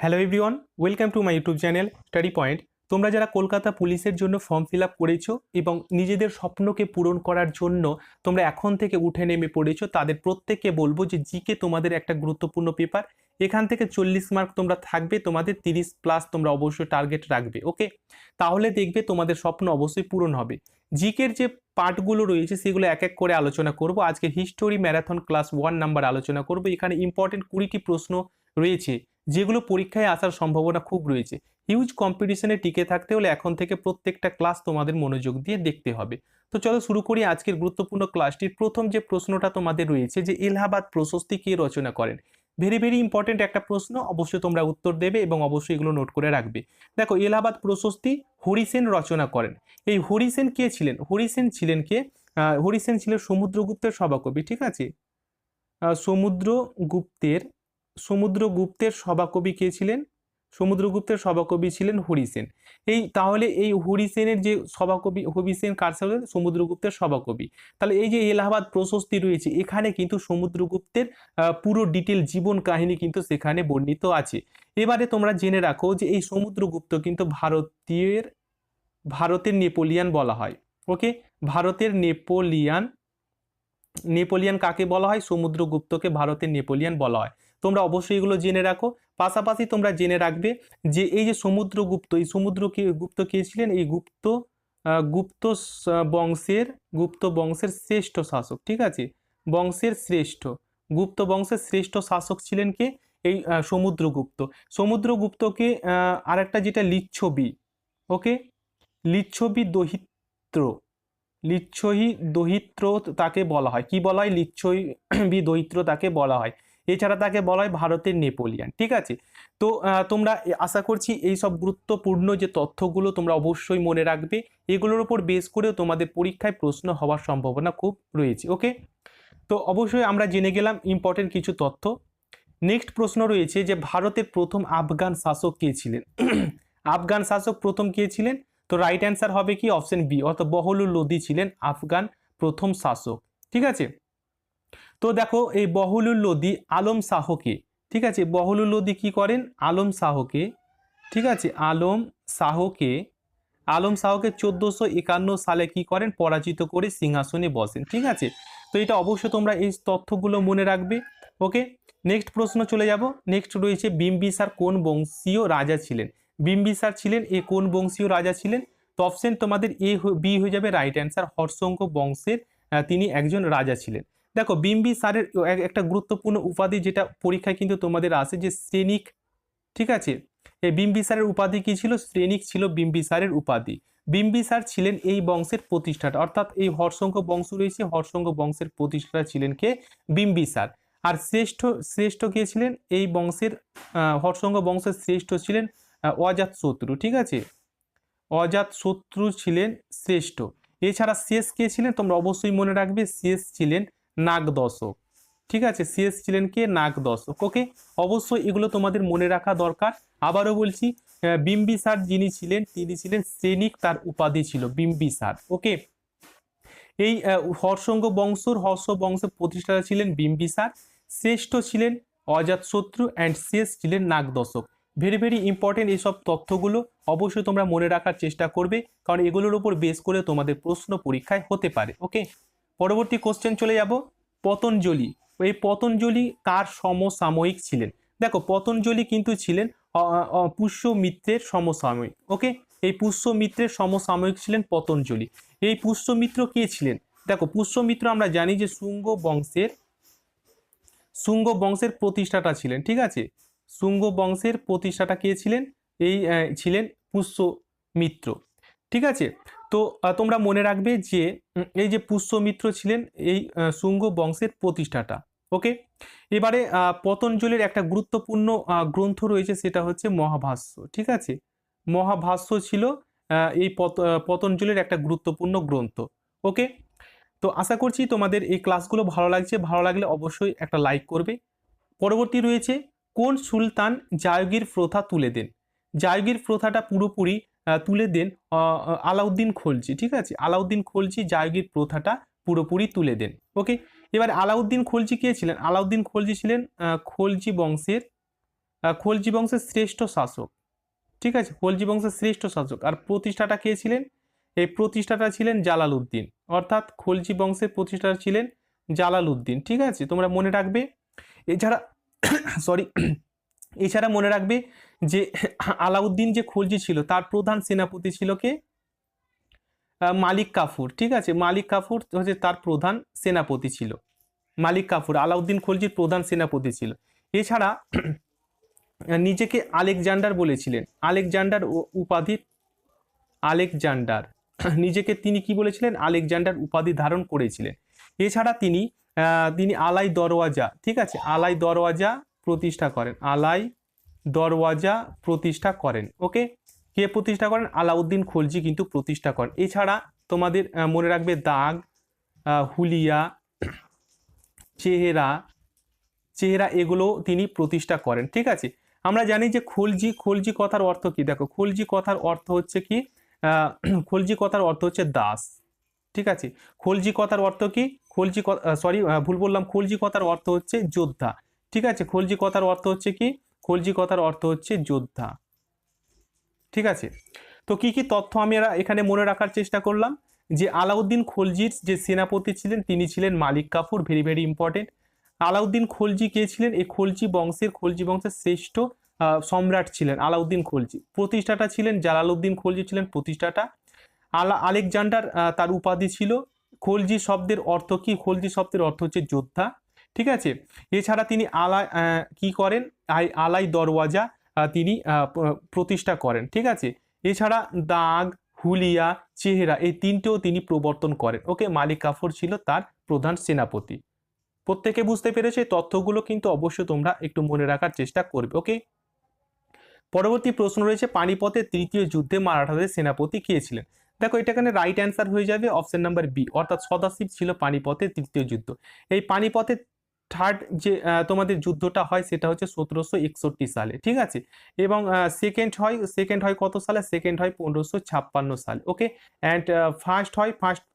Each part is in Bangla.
Hello everyone, welcome to my YouTube channel study point. তোমরা যারা কলকাতা পুলিশের জন্য ফর্ম ফিল আপ করেছো এবং নিজেদের স্বপ্নকে পূরণ করার জন্য তোমরা এখন থেকে উঠে নেমে পড়েছো, তাদের প্রত্যেককে বলবো যে জিকে তোমাদের একটা গুরুত্বপূর্ণ পেপার। এখান থেকে 40 মার্ক তোমরা থাকবে, তোমাদের 30+ তোমরা অবশ্যই টার্গেট রাখবে। ওকে, তাহলে দেখবে তোমাদের স্বপ্ন অবশ্যই পূরণ হবে। জিকের যে পার্টগুলো রয়েছে সেগুলো এক এক করে আলোচনা করব। আজকে হিস্টোরি ম্যারাথন ক্লাস 1 নাম্বার আলোচনা করব। এখানে ইম্পর্টেন্ট 20টি প্রশ্ন রয়েছে যেগুলো পরীক্ষায় আসার সম্ভাবনা খুব রয়েছে। হিউজ কম্পিটিশনে টিকে থাকতে হলে এখন থেকে প্রত্যেকটা ক্লাস তোমাদের মনোযোগ দিয়ে দেখতে হবে। তো চলো শুরু করি আজকের গুরুত্বপূর্ণ ক্লাসটির। প্রথম যে প্রশ্নটা তোমাদের রয়েছে যে এলাহাবাদ প্রশস্তি কে রচনা করেন। ভেরি ভেরি ইম্পর্টেন্ট একটা প্রশ্ন, অবশ্যই তোমরা উত্তর দেবে এবং অবশ্যই এগুলো নোট করে রাখবে। দেখো, এলাহাবাদ প্রশস্তি হরিসেন রচনা করেন। এই হরিসেন কে ছিলেন? হরিসেন ছিলেন কে? হরিসেন ছিলেন সমুদ্রগুপ্তের সভাকবি। ঠিক আছে, সমুদ্রগুপ্তের সমুদ্রগুপ্তের সভাকবি কে ছিলেন? সমুদ্রগুপ্তের সভাকবি ছিলেন হরিসেন। তাহলে এই হরিসেনের যে সভাকবি, হরিসেন কার সাথে? সমুদ্রগুপ্তের সভাকবি। তাহলে এই যে এলাহাবাদ প্রশস্তি রয়েছে, এখানে কিন্তু সমুদ্রগুপ্তের পুরো ডিটেল জীবন কাহিনী কিন্তু সেখানে বর্ণিত আছে। এবারে তোমরা জেনে রাখো যে এই সমুদ্রগুপ্ত কিন্তু ভারতের নেপোলিয়ান বলা হয়। ওকে, ভারতের নেপোলিয়ান। নেপোলিয়ান কাকে বলা হয়? সমুদ্রগুপ্তকে ভারতের নেপোলিয়ান বলা হয়। তোমরা অবশ্যই এগুলো জেনে রাখো। পাশাপাশি তোমরা জেনে রাখবে যে এই যে সমুদ্রগুপ্ত, এই গুপ্ত কে ছিলেন? এই গুপ্ত গুপ্ত বংশের শ্রেষ্ঠ শাসক। ঠিক আছে, গুপ্ত বংশের শ্রেষ্ঠ শাসক ছিলেন কে? এই সমুদ্রগুপ্ত। সমুদ্রগুপ্তকে আরেকটা যেটা লিচ্ছবি, ওকে, লিচ্ছবি দহিত্র, লিচ্ছবি দহিত্র তাকে বলা হয়। কি বলা হয়? লিচ্ছবি দহিত্র তাকে বলা হয়। এছাড়া তাকে বলা হয় ভারতের নেপোলিয়ান। ঠিক আছে, তো তোমরা আশা করছি এই সব গুরুত্বপূর্ণ যে তথ্যগুলো তোমরা অবশ্যই মনে রাখবে। এগুলোর উপর বেস করেও তোমাদের পরীক্ষায় প্রশ্ন হওয়ার সম্ভাবনা খুব রয়েছে। ওকে, তো অবশ্যই আমরা জেনে গেলাম ইম্পর্টেন্ট কিছু তথ্য। নেক্সট প্রশ্ন রয়েছে যে ভারতের প্রথম আফগান শাসক কে ছিলেন? আফগান শাসক প্রথম কে ছিলেন? তো রাইট অ্যান্সার হবে কি? অপশন বি, অর্থাৎ বহলুল লোদি ছিলেন আফগান প্রথম শাসক। ঠিক আছে, তো দেখো এই বহলুল লোদি আলম শাহকে, ঠিক আছে, বহলুল লোদি কি করেন? আলম শাহকে, ঠিক আছে, আলম শাহকে 1451 সালে কি করেন? পরাজিত করে সিংহাসনে বসেন। ঠিক আছে, তো এটা অবশ্যই তোমরা এই তথ্যগুলো মনে রাখবে। ওকে, নেক্সট প্রশ্ন চলে যাব। নেক্সট রয়েছে বিম্বিসার কোন বংশীয় রাজা ছিলেন? বিম্বিসার ছিলেন এ কোন বংশীয় রাজা ছিলেন? তো অপশন তোমাদের এ বি হয়ে যাবে রাইট অ্যান্সার, হর্ষঙ্ক বংশের তিনি একজন রাজা ছিলেন। দেখো, বিম্বিসারের একটা গুরুত্বপূর্ণ উপাধি যেটা পরীক্ষায় কিন্তু তোমাদের আসে যে শ্রেণিক। ঠিক আছে, এই বিম্বিসারের উপাধি কি ছিল? শ্রেণিক ছিল বিম্বিসারের উপাধি। বিম্বিসার ছিলেন এই বংশের প্রতিষ্ঠাতা, অর্থাৎ এই হর্ষঙ্ক বংশ রয়েছে, হর্ষঙ্ক বংশের প্রতিষ্ঠাতা ছিলেন কে? বিম্বিসার। আর শ্রেষ্ঠ কে ছিলেন এই বংশের? হর্ষঙ্ক বংশের শ্রেষ্ঠ ছিলেন অজাতশত্রু। ঠিক আছে, অজাতশত্রু ছিলেন শ্রেষ্ঠ। এছাড়া শেষ কে ছিলেন? তোমরা অবশ্যই মনে রাখবে, শেষ ছিলেন নাগদশক। ঠিক আছে, শেষ ছিলেন কে? নাগদশক। ওকে, অবশ্যই এগুলো তোমাদের মনে রাখা দরকার। আবারও বলছি, বিম্বিসার যিনি ছিলেন তিনি ছিলেন শ্রেণিক, তার উপাধি ছিল বিম্বিসার। ওকে, এই হর্ষ বংশের প্রতিষ্ঠাতা ছিলেন বিম্বিসার, শ্রেষ্ঠ ছিলেন অজাতশত্রু অ্যান্ড শেষ ছিলেন নাগদশক। ভেরি ভেরি ইম্পর্টেন্ট এইসব তথ্যগুলো অবশ্যই তোমরা মনে রাখার চেষ্টা করবে, কারণ এগুলোর উপর বেস করে তোমাদের প্রশ্ন পরীক্ষায় হতে পারে। ওকে, পরবর্তী কোশ্চেন চলে যাব। পতঞ্জলি, এই পতঞ্জলি কার সমসাময়িক ছিলেন? দেখো, পতঞ্জলি কিন্তু ছিলেন পুষ্যমিত্রের সমসাময়িক। ওকে, এই পুষ্যমিত্রের সমসাময়িক ছিলেন পতঞ্জলি। এই পুষ্যমিত্র কে ছিলেন? দেখো, পুষ্যমিত্র আমরা জানি যে শুঙ্গ বংশের প্রতিষ্ঠাতা ছিলেন। ঠিক আছে, শুঙ্গ বংশের প্রতিষ্ঠাতা কে ছিলেন? এই ছিলেন পুষ্যমিত্র। ঠিক আছে, তো তোমরা মনে রাখবে যে এই যে পুষ্যমিত্র ছিলেন এই শুঙ্গ বংশের প্রতিষ্ঠাতা। ওকে, এবারে পতঞ্জলির একটা গুরুত্বপূর্ণ গ্রন্থ রয়েছে, সেটা হচ্ছে মহাভাষ্য। ঠিক আছে, মহাভাষ্য ছিল এই পতঞ্জলির একটা গুরুত্বপূর্ণ গ্রন্থ। ওকে, তো আশা করছি তোমাদের এই ক্লাসগুলো ভালো লাগছে। ভালো লাগলে অবশ্যই একটা লাইক করবে। পরবর্তী রয়েছে, কোন সুলতান জায়গির প্রথা তুলে দেন? জায়গির প্রথাটা পুরোপুরি তুলে দেন আলাউদ্দিন খলজি। ঠিক আছে, আলাউদ্দিন খলজি জায়গির প্রথাটা পুরোপুরি তুলে দেন। ওকে, এবার আলাউদ্দিন খলজি কে ছিলেন? আলাউদ্দিন খলজি ছিলেন খলজি বংশের খলজি বংশের শ্রেষ্ঠ শাসক, ঠিক আছে, খলজি বংশের শ্রেষ্ঠ শাসক। আর প্রতিষ্ঠাতা কে ছিলেন? এই প্রতিষ্ঠাতা ছিলেন জালালউদ্দিন, অর্থাৎ খলজি বংশের প্রতিষ্ঠাতা ছিলেন জালালউদ্দিন, ঠিক আছে, তোমরা মনে রাখবে। এছাড়া সরি এছাড়া মনে রাখবে যে আলাউদ্দিন যে খলজি ছিল তার প্রধান সেনাপতি ছিল কে? মালিক কাফুর, ঠিক আছে, মালিক কাফুর হচ্ছে তার প্রধান সেনাপতি ছিল। মালিক কাফুর আলাউদ্দিন খলজির প্রধান সেনাপতি ছিল। এছাড়া নিজেকে আলেকজান্ডার বলেছিলেন, আলেকজান্ডার উপাধি, আলেকজান্ডার নিজেকে তিনি কি বলেছিলেন? আলেকজান্ডার উপাধি ধারণ করেছিলেন। এছাড়া তিনি তিনি আলাই দরওয়াজা, ঠিক আছে, আলাই দরওয়াজা প্রতিষ্ঠা করেন, আলাই দরওয়াজা প্রতিষ্ঠা করেন। ওকে, কে প্রতিষ্ঠা করেন? আলাউদ্দিন খলজি কিন্তু প্রতিষ্ঠা করেন। এছাড়া তোমাদের মনে রাখবে দাগ, হুলিয়া, চেহারা, চেহারা এগুলো তিনি প্রতিষ্ঠা করেন, ঠিক আছে। আমরা জানি যে খলজি, খলজি কথার অর্থ কি? দেখো, খলজি কথার অর্থ হচ্ছে কি? খলজি কথার অর্থ হচ্ছে দাস, ঠিক আছে। খলজি কথার অর্থ কি? খলজি, সরি ভুল বললাম, খলজি কথার অর্থ হচ্ছে যোদ্ধা, ঠিক আছে। খলজি কথার অর্থ হচ্ছে কি? খলজি কথার অর্থ হচ্ছে যোদ্ধা, ঠিক আছে। তো কি কি তথ্য আমি এখানে মনে রাখার চেষ্টা করলাম? যে আলাউদ্দিন খলজির যে সেনাপতি ছিলেন তিনি ছিলেন Malik Kafur, very very important. Alauddin Khalji কে ছিলেন? এই খলজি বংশের শ্রেষ্ঠ সম্রাট ছিলেন আলাউদ্দিন খলজি। প্রতিষ্ঠাতা ছিলেন জালালউদ্দিন খলজি, ছিলেন প্রতিষ্ঠাতা। আলেকজান্ডার তার উপাধি ছিল। খলজি শব্দের অর্থ কি? খলজি শব্দের অর্থ হচ্ছে যোদ্ধা, ঠিক আছে। এছাড়া তিনি কি করেন? আলাই দরওয়াজা তিনি প্রতিষ্ঠা করেন, ঠিক আছে। এছাড়া দাগ, হুলিয়া, চেহারা এই তিনটেও তিনি প্রবর্তন করেন। ওকে, মালিক কাফুর ছিল তার প্রধান সেনাপতি। প্রত্যেকে বুঝতে পেরেছে? তথ্যগুলো কিন্তু অবশ্যই তোমরা একটু মনে রাখার চেষ্টা করবে। ওকে, পরবর্তী প্রশ্ন রয়েছে পানিপথের তৃতীয় যুদ্ধে মারাঠাদের সেনাপতি কে ছিলেন? দেখো, এটা এখানে রাইট অ্যান্সার হয়ে যাবে অপশন নাম্বার বি, অর্থাৎ সদাশিব ছিল পানিপথের তৃতীয় যুদ্ধ। এই পানিপথের থার্ড যে তোমাদের যুদ্ধটা হয় সেটা হচ্ছে 1761 সালে, ঠিক আছে। এবং সেকেন্ড হয় কত সালে? সেকেন্ড হয় 1556 সালে। ওকে, অ্যান্ড ফার্স্ট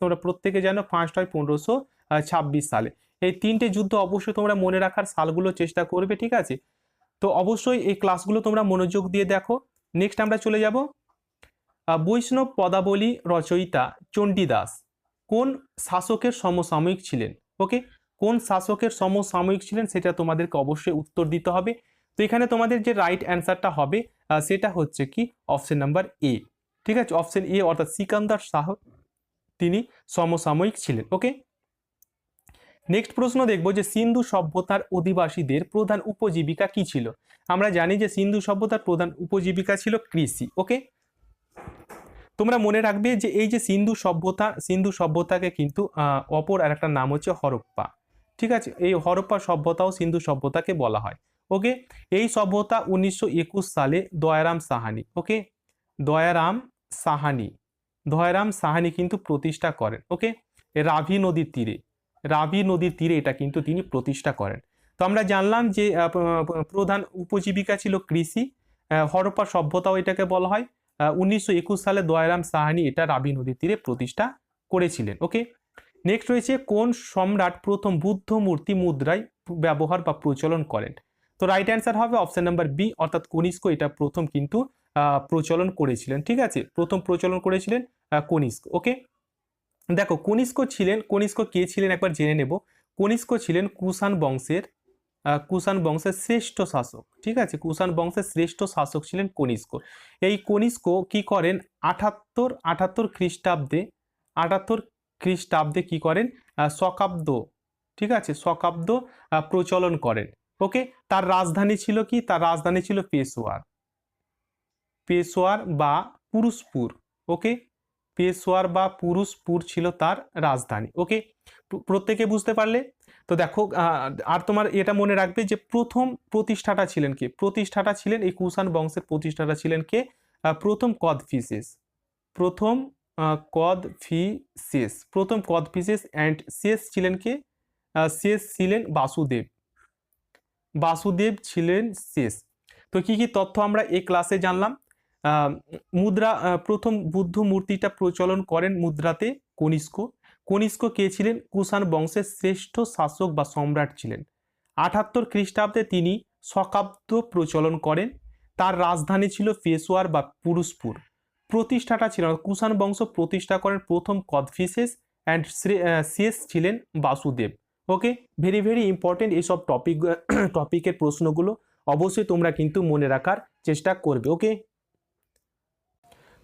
তোমরা প্রত্যেকে জানো, ফার্স্ট হয় 1526 সালে। এই তিনটে যুদ্ধ অবশ্যই তোমরা মনে রাখার সালগুলো চেষ্টা করবে, ঠিক আছে। তো অবশ্যই এই ক্লাসগুলো তোমরা মনোযোগ দিয়ে দেখো। নেক্সট আমরা চলে যাব বৈষ্ণব পদাবলী রচয়িতা চণ্ডীদাস কোন শাসকের সমসাময়িক ছিলেন? ওকে, কোন শাসকের সমসাময়িক ছিলেন সেটা তোমাদেরকে অবশ্যই উত্তর দিতে হবে। তো এখানে তোমাদের যে রাইট অ্যান্সারটা হবে সেটা হচ্ছে কি অপশন নাম্বার এ, ঠিক আছে, অপশন এ, অর্থাৎ সিকান্দার শাহ তিনি সমসাময়িক ছিলেন। ওকে, নেক্সট প্রশ্ন দেখব যে সিন্ধু সভ্যতার অধিবাসীদের প্রধান উপজীবিকা কি ছিল? আমরা জানি যে সিন্ধু সভ্যতার প্রধান উপজীবিকা ছিল কৃষি। ওকে, তোমরা মনে রাখবে যে এই যে সিন্ধু সভ্যতাকে কিন্তু অপর আর একটা নাম হচ্ছে হরপ্পা, ঠিক আছে। এই হরপ্পা সভ্যতাও সিন্ধু সভ্যতাকে বলা হয়। ওকে, এই সভ্যতা 1921 সালে দয়ারাম সাহানি, ওকে, দয়ারাম সাহানি কিন্তু প্রতিষ্ঠা করেন। ওকে, রাভি নদীর তীরে এটা কিন্তু তিনি প্রতিষ্ঠা করেন। তো আমরা জানলাম যে প্রধান উপজীবিকা ছিল কৃষি। হরপ্পা সভ্যতাও এটাকে বলা হয়। 1921 সালে দয়ারাম সাহানি এটা রাবি নদীর তীরে প্রতিষ্ঠা করেছিলেন। ওকে, নেক্সট রয়েছে কোন সম্রাট প্রথম বুদ্ধ মূর্তি মুদ্রায় ব্যবহার বা প্রচলন করেন? তো রাইট অ্যান্সার হবে অপশন নাম্বার বি, অর্থাৎ কনিষ্ক এটা প্রথম কিন্তু প্রচলন করেছিলেন, ঠিক আছে। প্রথম প্রচলন করেছিলেন কনিষ্ক। ওকে, দেখো কনিষ্ক কে ছিলেন একবার জেনে নেব। কনিষ্ক ছিলেন কুষাণ বংশের শ্রেষ্ঠ শাসক, ঠিক আছে। কুষাণ বংশের শ্রেষ্ঠ শাসক ছিলেন কনিষ্ক। এই কনিষ্ক কি করেন? 78 খ্রিস্টাব্দে কি করেন? শকাব্দ, ঠিক আছে, শকাব্দ প্রচলন করেন। ওকে, তার রাজধানী ছিল কি? তার রাজধানী ছিল পেশোয়ার বা পুরুষপুর। ওকে, পেশোয়ার বা পুরুষপুর ছিল তার রাজধানী। ওকে, প্রত্যেকে বুঝতে পারলে? তো দেখো, আর তোমার এটা মনে রাখবে যে প্রথম প্রতিষ্ঠাতা ছিলেন কে? প্রতিষ্ঠাতা ছিলেন এই কুষাণ বংশের প্রতিষ্ঠাতা ছিলেন কে? প্রথম কদফিসেস অ্যান্ড শেষ ছিলেন কে? শেষ ছিলেন বাসুদেব ছিলেন শেষ। তো কি কি তথ্য আমরা এই ক্লাসে জানলাম? প্রথম বুদ্ধ মূর্তিটা প্রচলন করেন মুদ্রাতে কনিষ্ক কে ছিলেন? কুষাণ বংশের শ্রেষ্ঠ শাসক বা সম্রাট ছিলেন। 78 খ্রিস্টাব্দে তিনি শকাব্দ প্রচলন করেন। তার রাজধানী ছিল পেশোয়ার বা পুরুষপুর। প্রতিষ্ঠাটা ছিল কুষাণ বংশ প্রতিষ্ঠা করেন প্রথম কদফিসেস অ্যান্ড শেষ ছিলেন বাসুদেব। ওকে, ভেরি ভেরি ইম্পর্টেন্ট এইসব টপিকের প্রশ্নগুলো অবশ্যই তোমরা কিন্তু মনে রাখার চেষ্টা করবে। ওকে,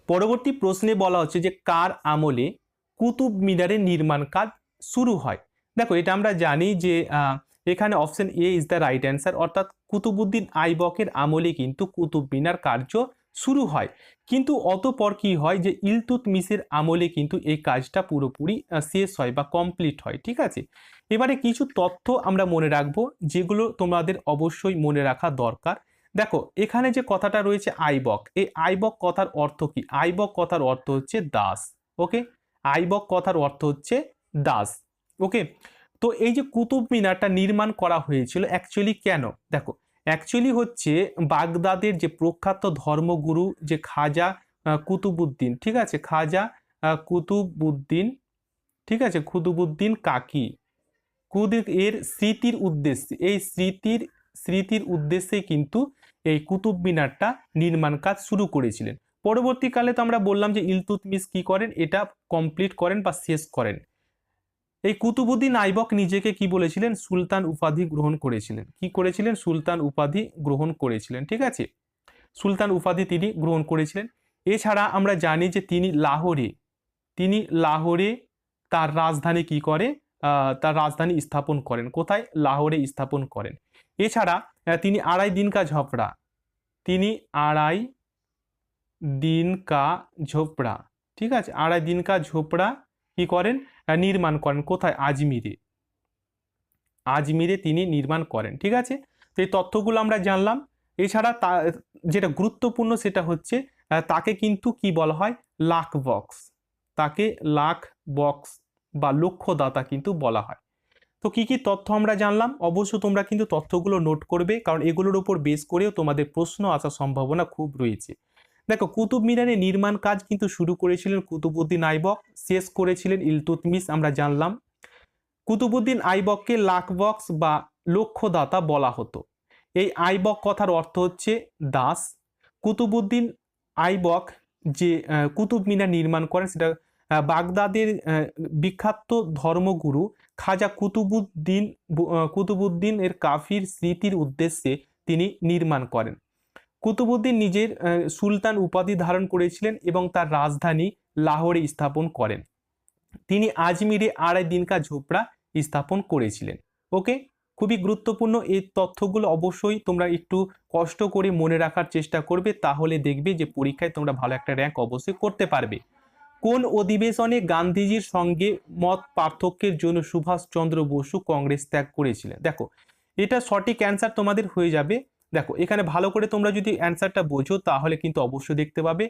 পরবর্তী প্রশ্নে বলা হচ্ছে যে কার আমলে কুতুব মিনারের নির্মাণ কাজ শুরু হয়। দেখো এটা আমরা জানি যে এখানে option A is the right answer, অর্থাৎ কুতুবউদ্দিন আইবকের আমলে কিন্তু কুতুব মিনার কার্য শুরু হয়। কিন্তু অতঃপর কি হয় যে ইলতুৎমিশের আমলে কিন্তু এই কাজটা পুরোপুরি শেষ হয় বা কমপ্লিট হয়। ঠিক আছে, এবারে কিছু তথ্য আমরা মনে রাখবো যেগুলো তোমাদের অবশ্যই মনে রাখা দরকার। দেখো এখানে যে কথাটা রয়েছে আইবক, এই আইবক কথার অর্থ কি? আইবক কথার অর্থ হচ্ছে দাস। ওকে, আইবক কথার অর্থ হচ্ছে দাস। ওকে, তো এই যে কুতুব মিনারটা নির্মাণ করা হয়েছিল অ্যাকচুয়ালি কেন? দেখো অ্যাকচুয়ালি হচ্ছে বাগদাদের যে প্রখ্যাত ধর্মগুরু যে খাজা কুতুবউদ্দিন, ঠিক আছে, খাজা কুতুবউদ্দিন, ঠিক আছে, কুতুবউদ্দিন কাকি এর স্মৃতির উদ্দেশ্যে, এই স্মৃতির উদ্দেশ্যে কিন্তু এই কুতুব মিনারটা নির্মাণ কাজ শুরু করেছিলেন। পরবর্তীকালে তো আমরা বললাম যে ইলতুৎমিশ কি করেন, এটা কমপ্লিট করেন বা শেষ করেন। এই কুতুবউদ্দিন আইবক নিজেকে কি বলেছিলেন? সুলতান উপাধি গ্রহণ করেছিলেন। কি করেছিলেন? সুলতান উপাধি গ্রহণ করেছিলেন। ঠিক আছে, সুলতান উপাধি তিনি গ্রহণ করেছিলেন। এছাড়া আমরা জানি যে তিনি লাহোরে তার রাজধানী কি করে? তার রাজধানী স্থাপন করেন। কোথায়? লাহোরে স্থাপন করেন। এছাড়া তিনি আড়াই দিন কা ঝোপড়া, ঠিক আছে, আড়াই দিন কা ঝোপড়া কি করেন? নির্মাণ করেন। কোথায়? আজমিরে তিনি নির্মাণ করেন। ঠিক আছে, তো এই তথ্যগুলো আমরা জানলাম। এছাড়া যেটা গুরুত্বপূর্ণ সেটা হচ্ছে তাকে কিন্তু কি বলা হয়? লাখ বক্স, তাকে লাখ বক্স বা লক্ষ্যদাতা কিন্তু বলা হয়। তো কি কি তথ্য আমরা জানলাম? অবশ্য তোমরা কিন্তু তথ্যগুলো নোট করবে, কারণ এগুলোর উপর বেস করেও তোমাদের প্রশ্ন আসার সম্ভাবনা খুব রয়েছে। দেখো কুতুব মিনারের নির্মাণ কাজ কিন্তু শুরু করেছিলেন কুতুবউদ্দিন আইবক, শেষ করেছিলেন ইলতুৎমিশ, আমরা জানলাম। কুতুবউদ্দিন আইবককে লাখ বক্স বা লক্ষ্যদাতা বলা হতো। এই আইবক কথার অর্থ হচ্ছে দাস। কুতুবউদ্দিন আইবক যে কুতুব মিনার নির্মাণ করেন সেটা বাগদাদের বিখ্যাত ধর্মগুরু খাজা কুতুবউদ্দিন এর কাফির স্মৃতির উদ্দেশ্যে তিনি নির্মাণ করেন। কুতুবউদ্দিন নিজের সুলতান উপাধি ধারণ করেছিলেন এবং তার রাজধানী লাহোরে স্থাপন করেন। তিনি আজমিরে আড়াই দিন কা ঝোপড়া স্থাপন করেছিলেন। ওকে, খুবই গুরুত্বপূর্ণ এই তথ্যগুলো অবশ্যই তোমরা একটু কষ্ট করে মনে রাখার চেষ্টা করবে, তাহলে দেখবে যে পরীক্ষায় তোমরা ভালো একটা র্যাঙ্ক অবশ্যই করতে পারবে। কোন অধিবেশনে গান্ধীজির সঙ্গে মত পার্থক্যের জন্য সুভাষচন্দ্র বসু কংগ্রেস ত্যাগ করেছিলেন? দেখো এটা সঠিক অ্যান্সার তোমাদের হয়ে যাবে। দেখো এখানে ভালো করে তোমরা যদি অ্যান্সারটা বোঝো তাহলে কিন্তু অবশ্যই দেখতে পাবে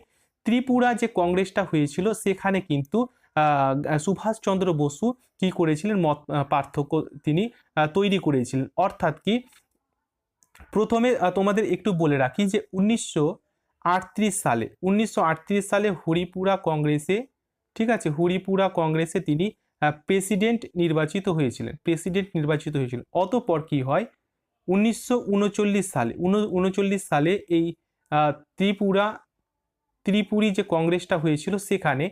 ত্রিপুরা যে কংগ্রেসটা হয়েছিল সেখানে কিন্তু সুভাষচন্দ্র বসু কি করেছিলেন? মত পার্থক্য তিনি তৈরি করেছিলেন। অর্থাৎ কি, প্রথমে তোমাদের একটু বলে রাখি যে 1938 সালে হরিপুরা কংগ্রেসে, ঠিক আছে, হরিপুরা কংগ্রেসে তিনি প্রেসিডেন্ট নির্বাচিত হয়েছিলেন। অতঃপর কি হয়? 1939 সালে এই ত্রিপুরি যে কংগ্রেসটা হয়েছিল সেখানে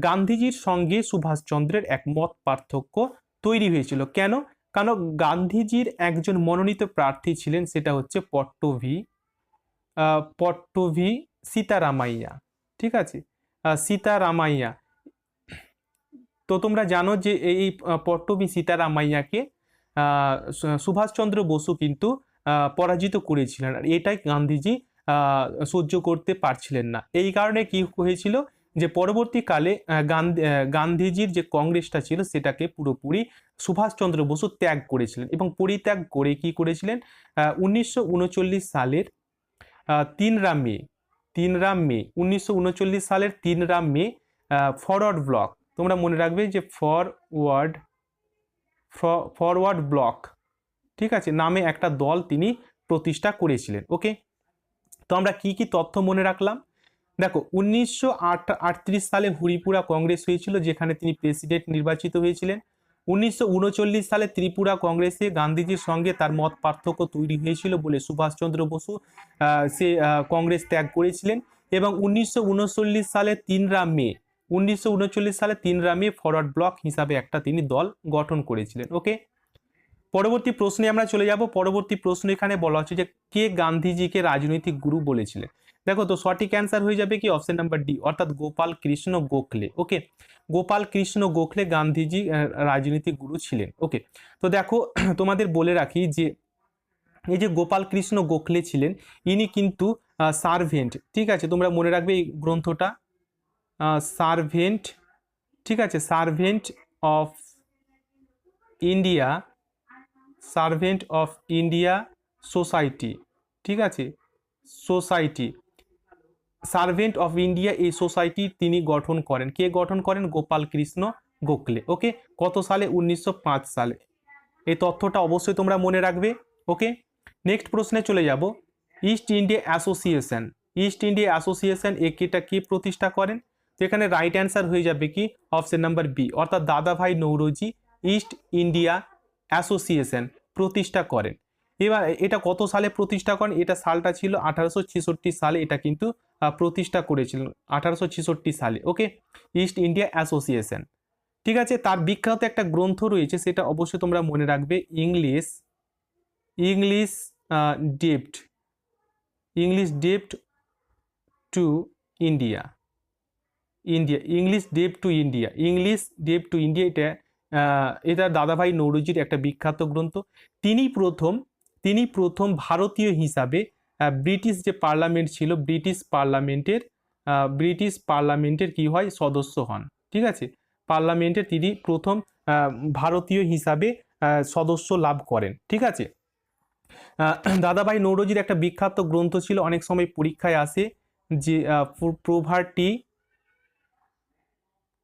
গান্ধীজির সঙ্গে সুভাষচন্দ্রের এক মত পার্থক্য তৈরি হয়েছিল। কেন? কারণ গান্ধীজির একজন মনোনীত প্রার্থী ছিলেন, সেটা হচ্ছে পট্টভি সীতারামাইয়া। ঠিক আছে, সীতারামাইয়া। তো তোমরা জানো যে এই পট্টভি সীতারামাইয়াকে সুভাষচন্দ্র বসু কিন্তু পরাজিত করেছিলেন, আর এটাই গান্ধীজি সহ্য করতে পারছিলেন না। এই কারণে কি হয়েছিল যে পরবর্তীকালে গান্ধীজির যে কংগ্রেসটা ছিল সেটাকে পুরোপুরি সুভাষচন্দ্র বসু ত্যাগ করেছিলেন এবং পরিত্যাগ করে কি করেছিলেন? 1939 সালের 3 মে 1939 সালের 3 মে ফরওয়ার্ড ব্লক, তোমরা মনে রাখবে যে ফরওয়ার্ড ব্লক, ঠিক আছে, নামে একটা দল তিনি প্রতিষ্ঠা করেছিলেন। ওকে, তো আমরা কি কি তথ্য মনে রাখলাম? দেখো 1938 সালে হরিপুরা কংগ্রেস হয়েছিল যেখানে তিনি প্রেসিডেন্ট নির্বাচিত হয়েছিলেন। 1939 সালে ত্রিপুরা কংগ্রেসে গান্ধীজির সঙ্গে তার মত পার্থক্য তৈরি হয়েছিল বলে সুভাষচন্দ্র বসু সে কংগ্রেস ত্যাগ করেছিলেন এবং 1939 সালে 3 মে ফরওয়ার্ড ব্লক হিসাবে একটা তিনি দল গঠন করেছিলেন। ওকে, পরবর্তী প্রশ্নে আমরা চলে যাব। পরবর্তী প্রশ্ন এখানে বলা হচ্ছে যে কে গান্ধীজিকে রাজনৈতিক গুরু বলেছিলেন। দেখো তো সঠিক অ্যান্সার হয়ে যাবে কি অপশন নাম্বার ডি, অর্থাৎ গোপাল কৃষ্ণ গোখলে। ওকে, গোপাল কৃষ্ণ গোখলে গান্ধীজি রাজনৈতিক গুরু ছিলেন। ওকে, তো দেখো তোমাদের বলে রাখি যে এই যে গোপাল কৃষ্ণ গোখলে ছিলেন ইনি কিন্তু সার্ভেন্ট, ঠিক আছে, তোমরা মনে রাখবে এই গ্রন্থটা সার্ভেন্ট, ঠিক আছে, servant of India, servant of India society, ঠিক আছে, সোসাইটি, সার্ভেন্ট অফ ইন্ডিয়া এই সোসাইটি তিনি গঠন করেন। কে গঠন করেন? গোপাল কৃষ্ণ গোখলে। ওকে, কত সালে? 1905 সালে। এই তথ্যটা অবশ্যই তোমরা মনে রাখবে। ওকে, নেক্সট প্রশ্নে চলে যাব। East India association, east India association এটা কি প্রতিষ্ঠা করেন? তো এখানে রাইট অ্যান্সার হয়ে যাবে কি অপশন নাম্বার বি, অর্থাৎ দাদাভাই নৌরোজি ইস্ট ইন্ডিয়া অ্যাসোসিয়েশন প্রতিষ্ঠা করেন। এবার এটা কত সালে প্রতিষ্ঠা করেন? এটা সালটা ছিল 1866 সালে এটা কিন্তু প্রতিষ্ঠা করেছিলেন 1866 সালে। ওকে, ইস্ট ইন্ডিয়া অ্যাসোসিয়েশন, ঠিক আছে। তার বিখ্যাত একটা গ্রন্থ রয়েছে, সেটা অবশ্যই তোমরা মনে রাখবে, ইংলিশ ডেপ্ট, ইংলিশ ডেপ্ট টু ইন্ডিয়া, ইংলিশ ডেপ্ট টু ইন্ডিয়া, ইংলিশ ডেপ্ট টু ইন্ডিয়া, এটা দাদাভাই নৌরোজির একটা বিখ্যাত গ্রন্থ। তিনি প্রথম ভারতীয় হিসাবে ব্রিটিশ যে পার্লামেন্ট ছিল, ব্রিটিশ পার্লামেন্টের কি হয় সদস্য হন, ঠিক আছে, পার্লামেন্টের তিনি প্রথম ভারতীয় হিসাবে সদস্য লাভ করেন, ঠিক আছে। দাদাভাই নৌরোজির একটা বিখ্যাত গ্রন্থ ছিল, অনেক সময় পরীক্ষায় আসে, যে poverty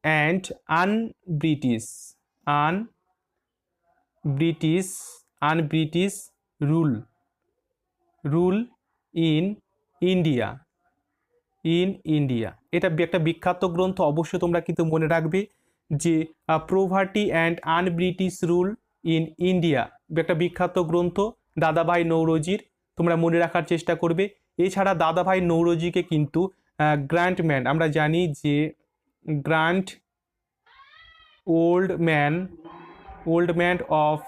and unBritish rule in India, এটা একটা বিখ্যাত গ্রন্থ, অবশ্যই তোমরা কিন্তু মনে রাখবে যে poverty and unBritish rule in India একটা বিখ্যাত গ্রন্থ দাদাভাই নৌরোজির, তোমরা মনে রাখার চেষ্টা করবে। এছাড়া দাদাভাই নৌরোজিকে কিন্তু গ্র্যান্ডম্যান, আমরা জানি যে grand old man of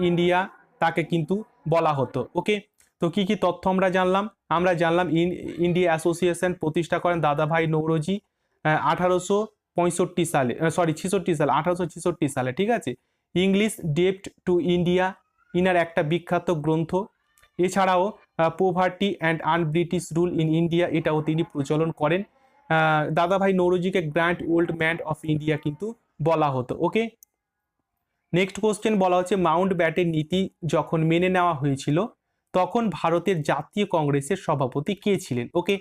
India তাকে কিন্তু বলা হতো। ওকে, তো কি কি তথ্য আমরা জানলাম? ইন্ডিয়া অ্যাসোসিয়েশন প্রতিষ্ঠা করেন দাদাভাই নৌরোজি 1865 সালে, 1866 সালে, ঠিক আছে। ইংলিশ ডেপ্ট টু ইন্ডিয়া ইনার একটা বিখ্যাত গ্রন্থ। এছাড়াও poverty and unBritish rule in India এটাও তিনি প্রচলন করেন। দাদাভাই নৌরোজিকে grand old man of India কিন্তু বলা হতো। ওকে, নেক্সট কোশ্চেন বলা হচ্ছে মাউন্ট ব্যাটেন নীতি যখন মেনে নেওয়া হয়েছিল তখন ভারতের জাতীয় কংগ্রেসের সভাপতি কে ছিলেন? ওকে,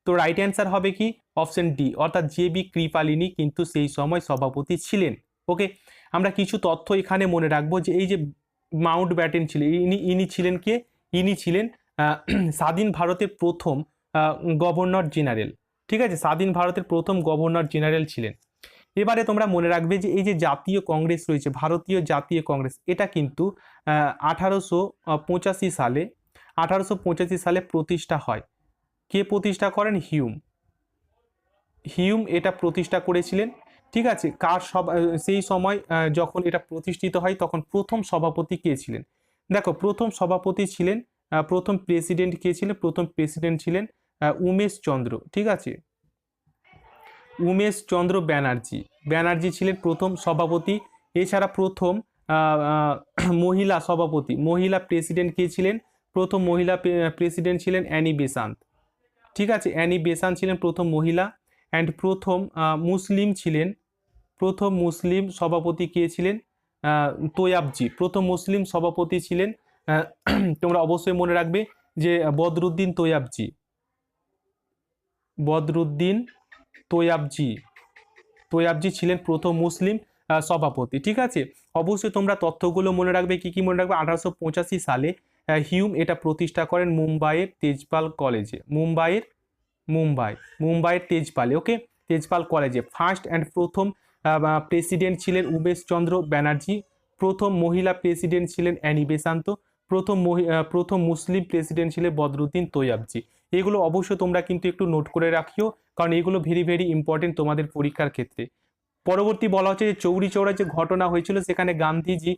তো রাইট অ্যান্সার হবে কি অপশন ডি, অর্থাৎ জে.বি. কৃপালিনী কিন্তু সেই সময় সভাপতি ছিলেন। ওকে, আমরা কিছু তথ্য এখানে মনে রাখবো যে এই যে মাউন্ট ব্যাটেন ছিলেন, ইনি ছিলেন কে? ইনি ছিলেন স্বাধীন ভারতের প্রথম গভর্নর জেনারেল, ঠিক আছে, স্বাধীন ভারতের প্রথম গভর্নর জেনারেল ছিলেন। এবারে তোমরা মনে রাখবে যে এই যে জাতীয় কংগ্রেস রয়েছে, ভারতীয় জাতীয় কংগ্রেস, এটা কিন্তু 1885 সালে প্রতিষ্ঠা হয়। কে প্রতিষ্ঠা করেন? হিউম এটা প্রতিষ্ঠা করেছিলেন, ঠিক আছে। সেই সময় যখন এটা প্রতিষ্ঠিত হয় তখন প্রথম সভাপতি কে ছিলেন? দেখো, প্রথম সভাপতি ছিলেন, প্রথম প্রেসিডেন্ট কে ছিলেন? প্রথম প্রেসিডেন্ট ছিলেন উমেশ চন্দ্র, ঠিক আছে, উমেশ চন্দ্র ব্যানার্জি ছিলেন প্রথম সভাপতি। এছাড়া প্রথম মহিলা সভাপতি, মহিলা প্রেসিডেন্ট কে ছিলেন? প্রথম মহিলা প্রেসিডেন্ট ছিলেন অ্যানি বেসান্ত, ঠিক আছে, অ্যানি বেসান্ত ছিলেন প্রথম মহিলা। অ্যান্ড প্রথম মুসলিম সভাপতি কে ছিলেন? তোয়াবজি, প্রথম মুসলিম সভাপতি ছিলেন, তোমরা অবশ্যই মনে রাখবে যে বদরুদ্দিন তোয়াবজি ছিলেন প্রথম মুসলিম সভাপতি, ঠিক আছে। অবশ্যই তোমরা তথ্যগুলো মনে রাখবে। কি কি মনে রাখবে? 1885 সালে হিউম এটা প্রতিষ্ঠা করেন মুম্বাইয়ের তেজপাল কলেজে, মুম্বাইয়ের তেজপালে, ওকে, তেজপাল কলেজে ফার্স্ট অ্যান্ড প্রথম প্রেসিডেন্ট ছিলেন উমেশচন্দ্র ব্যানার্জি, প্রথম মহিলা প্রেসিডেন্ট ছিলেন অ্যানি বেসান্ত, প্রথম মুসলিম প্রেসিডেন্ট ছিলেন বদরুদ্দিন তৈয়বজি। এগুলো অবশ্যই তোমরা কিন্তু একটু নোট করে রাখিও, কারণ এগুলো ভেরি ভেরি ইম্পর্টেন্ট তোমাদের পরীক্ষার ক্ষেত্রে। পরবর্তী বলা হচ্ছে যে চৌরি চৌরা যে ঘটনা হয়েছিল সেখানে গান্ধীজি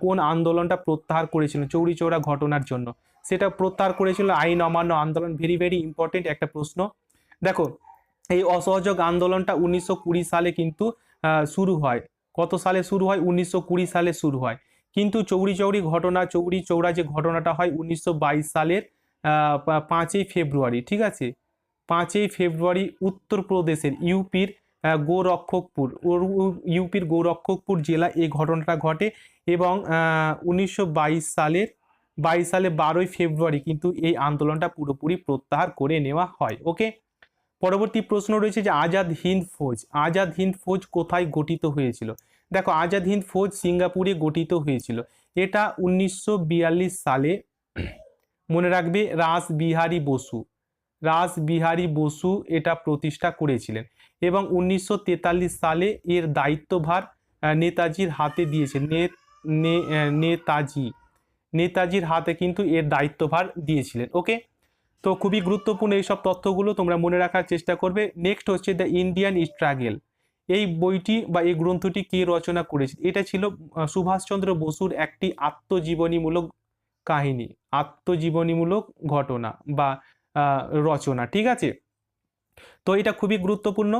কোন আন্দোলনটা প্রত্যাহার করেছিলেন চৌরি চৌরা ঘটনার জন্য? সেটা প্রত্যাহার করেছিল আইন অমান্য আন্দোলন। ভেরি ভেরি ইম্পর্টেন্ট একটা প্রশ্ন। দেখো, এই অসহযোগ আন্দোলনটা 1920 সালে কিন্তু শুরু হয়। কত সালে শুরু হয়? 1920 সালে শুরু হয়। কিন্তু চৌরি চৌরা যে ঘটনাটা হয় 1922 সালের 5ই ফেব্রুয়ারি, ঠিক আছে? 5ই ফেব্রুয়ারি উত্তরপ্রদেশের ইউপির গৌরক্ষকপুর জেলা এই ঘটনাটা ঘটে। এবং 1922 সালে 12ই ফেব্রুয়ারি কিন্তু এই আন্দোলনটা পুরোপুরি প্রত্যাহার করে নেওয়া হয়। ওকে, পরবর্তী প্রশ্ন রয়েছে যে আজাদ হিন্দ ফৌজ কোথায় গঠিত হয়েছিল? দেখো, আজাদ হিন্দ ফৌজ সিঙ্গাপুরে গঠিত হয়েছিল। এটা 1942 সালে, মনে রাখবে, রাসবিহারী বসু এটা প্রতিষ্ঠা করেছিলেন। এবং 1943 সালে এর দায়িত্বভার নেতাজির হাতে দিয়েছেন। নেতাজির হাতে কিন্তু এর দায়িত্বভার দিয়েছিলেন। ওকে, তো খুবই গুরুত্বপূর্ণ এইসব তথ্যগুলো তোমরা মনে রাখার চেষ্টা করবে। নেক্সট হচ্ছে দ্য ইন্ডিয়ান স্ট্রাগল। এই বইটি বা এই গ্রন্থটি কে রচনা করেছে? এটা ছিল সুভাষচন্দ্র বসুর একটি আত্মজীবনীমূলক কাহিনী, আত্মজীবনীমূলক ঘটনা বা রচনা, ঠিক আছে? তো এটা খুবই গুরুত্বপূর্ণ।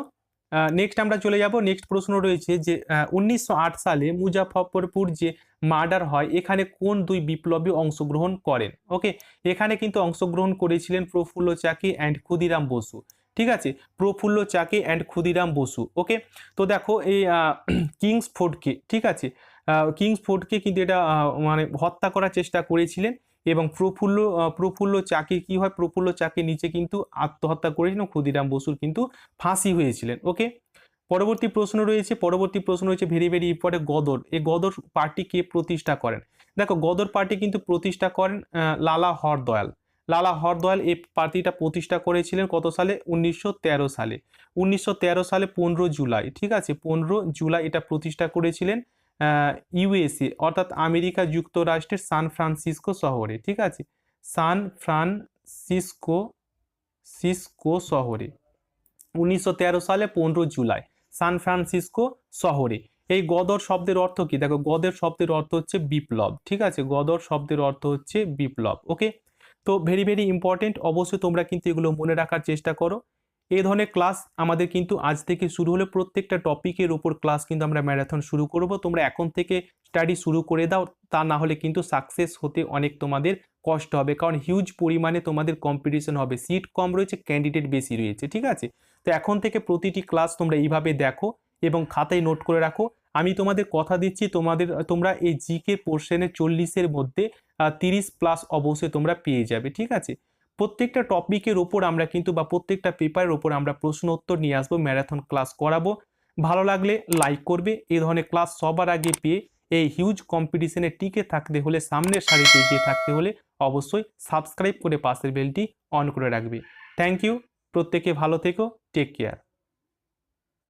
নেক্সট আমরা চলে যাব। নেক্সট প্রশ্ন রয়েছে যে 1908 সালে মুজাফফরপুর যে মার্ডার হয় এখানে কোন দুই বিপ্লবী অংশগ্রহণ করেন? ওকে, এখানে কিন্তু অংশগ্রহণ করেছিলেন প্রফুল্ল চাকি অ্যান্ড ক্ষুদিরাম বসু, ঠিক আছে? প্রফুল্ল চাকি অ্যান্ড ক্ষুদিরাম বসু। ওকে, তো দেখো এই কিংসফোর্ডকে, ঠিক আছে, কিংসফোর্ডকে কিন্তু এটা মানে হত্যা করার চেষ্টা করেছিলেন। এবং প্রফুল্ল চাকি কি হয়? প্রফুল্ল চাকি নিচে কিন্তু আত্মহত্যা করেছিলেন। ক্ষুদিরাম বসুর কিন্তু ফাঁসি হয়েছিলেন। ওকে, পরবর্তী প্রশ্ন রয়েছে ভেরি ভেরি ইম্পর্টেন্ট, গদর। এই গদর পার্টি কে প্রতিষ্ঠা করেন? দেখো, গদর পার্টি কিন্তু প্রতিষ্ঠা করেন লালা হরদয়াল এই পার্টিটা প্রতিষ্ঠা করেছিলেন কত সালে? 1913 সালে। 1913 সালে 15 জুলাই, ঠিক আছে, 15 জুলাই এটা প্রতিষ্ঠা করেছিলেন ইউএসএ অর্থাৎ আমেরিকা যুক্তরাষ্ট্রের সান ফ্রান্সিসকো শহরে, ঠিক আছে? সান ফ্রান্সিসকো শহরে 1913 সালে 15 জুলাই সান ফ্রান্সিসকো শহরে। এই গদর শব্দের অর্থ কি? দেখো, গদর শব্দের অর্থ হচ্ছে বিপ্লব, ঠিক আছে? গদর শব্দের অর্থ হচ্ছে বিপ্লব। ওকে, তো ভেরি ভেরি ইম্পর্টেন্ট, অবশ্যই তোমরা কিন্তু এগুলো মনে রাখার চেষ্টা করো। এই ধরনের ক্লাস আমাদের কিন্তু আজ থেকে শুরু হলে প্রত্যেকটা টপিকের উপর ক্লাস কিন্তু আমরা ম্যারাথন শুরু করব। তোমরা এখন থেকে স্টাডি শুরু করে দাও, তা না হলে কিন্তু সাকসেস হতে অনেক তোমাদের কষ্ট হবে, কারণ হিউজ পরিমাণে তোমাদের কম্পিটিশন হবে। সিট কম রয়েছে, ক্যান্ডিডেট বেশি রয়েছে, ঠিক আছে? তো এখন থেকে প্রতিটি ক্লাস তোমরা এইভাবে দেখো এবং খাতায় নোট করে রাখো। আমি তোমাদের কথা দিচ্ছি, তোমরা এই জিকে পোর্শনের 40-এর মধ্যে 30+ অবশ্যই তোমরা পেয়ে যাবে, ঠিক আছে? প্রত্যেকটা টপিকের ওপর আমরা কিন্তু বা প্রত্যেকটা পেপারের ওপর আমরা প্রশ্ন উত্তর নিয়ে আসবো, ম্যারাথন ক্লাস করাবো। ভালো লাগলে লাইক করবে। এই ধরনের ক্লাস সবার আগে পেয়ে এই হিউজ কম্পিটিশনে টিকে থাকতে হলে, সামনের সারিতে এগিয়ে থাকতে হলে অবশ্যই সাবস্ক্রাইব করে পাশের বেলটি অন করে রাখবে। থ্যাংক ইউ, প্রত্যেকে ভালো থেকো, টেক কেয়ার।